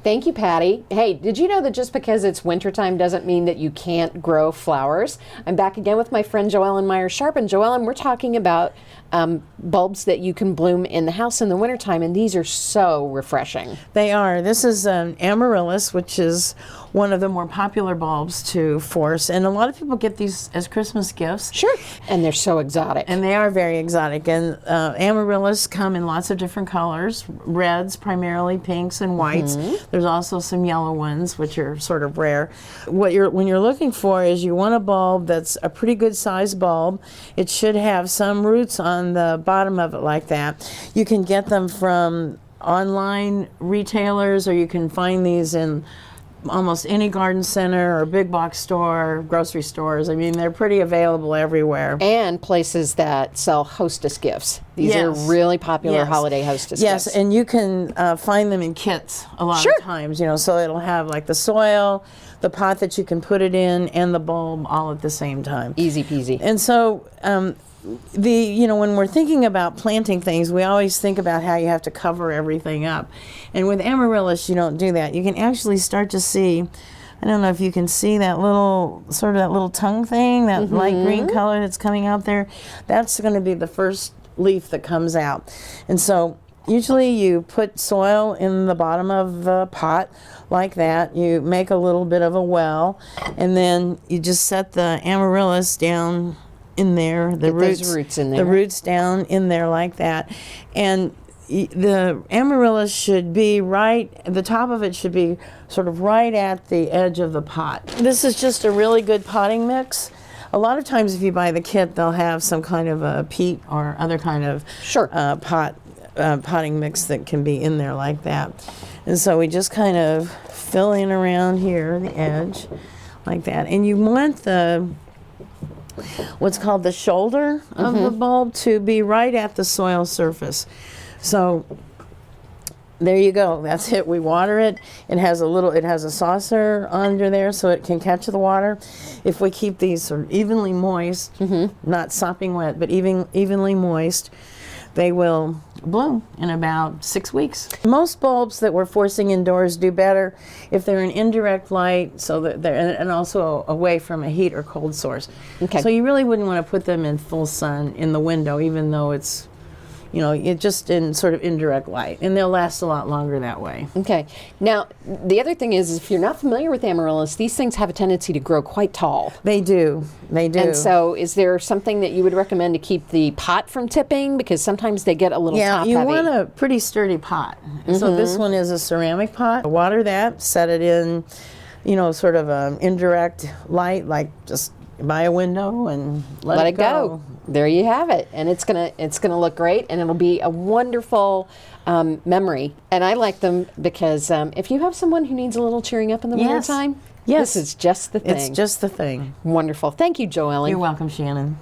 Thank you, Patty. Hey, did you know that just because it's wintertime doesn't mean that you can't grow flowers? I'm back again with my friend Joellen Meyer-Sharp. And Joellen, we're talking about bulbs that you can bloom in the house in the wintertime, and these are so refreshing. They are. This is amaryllis, which is one of the more popular bulbs to force, and a lot of people get these as Christmas gifts. Sure. And they're so exotic. And they are very exotic. And amaryllis come in lots of different colors, reds primarily, pinks and whites. There's also some yellow ones, which are sort of rare. When you're looking for is you want a bulb that's a pretty good sized bulb. It should have some roots on the bottom of it like that. You can get them from online retailers, or you can find these in almost any garden center or big box store, grocery stores. I mean, they're pretty available everywhere. And places that sell hostess gifts. These are really popular holiday hostess gifts. Yes, and you can find them in kits a lot of times, you know, so it'll have like the soil, the pot that you can put it in, and the bulb all at the same time. Easy peasy. And so when we're thinking about planting things, we always think about how you have to cover everything up. And with amaryllis, you don't do that. You can actually start to see, I don't know if you can see that little, sort of that little tongue thing, that light green color that's coming out there. That's going to be the first leaf that comes out. And so usually you put soil in the bottom of the pot like that. You make a little bit of a well, and then you just set the amaryllis down in there, the roots in there. The roots down in there like that. And the amaryllis should be the top of it should be sort of right at the edge of the pot. This is just a really good potting mix. A lot of times if you buy the kit, they'll have some kind of a peat or other kind of potting mix that can be in there like that. And so we just kind of fill in around here, the edge, like that. And you want what's called the shoulder of the bulb to be right at the soil surface. So there you go. That's it. We water it. It has a saucer under there so it can catch the water. If we keep these sort of evenly moist, not sopping wet, but evenly moist, they will bloom in about 6 weeks. Most bulbs that we're forcing indoors do better if they're in indirect light, so that and also away from a heat or cold source. Okay. So you really wouldn't want to put them in full sun in the window, even though it's, it's just in sort of indirect light, and they'll last a lot longer that way. Okay. Now, the other thing is, if you're not familiar with amaryllis, these things have a tendency to grow quite tall. They do. They do. And so, is there something that you would recommend to keep the pot from tipping? Because sometimes they get a little top heavy. Yeah, you want a pretty sturdy pot. So this one is a ceramic pot. Water that, set it in, sort of an indirect light, like just by a window, and let it go. There you have it, and it's gonna look great, and it'll be a wonderful memory. And I like them because if you have someone who needs a little cheering up in the wintertime, this is just the thing. It's just the thing. Wonderful. Thank you, Joellen. You're welcome, Shannon.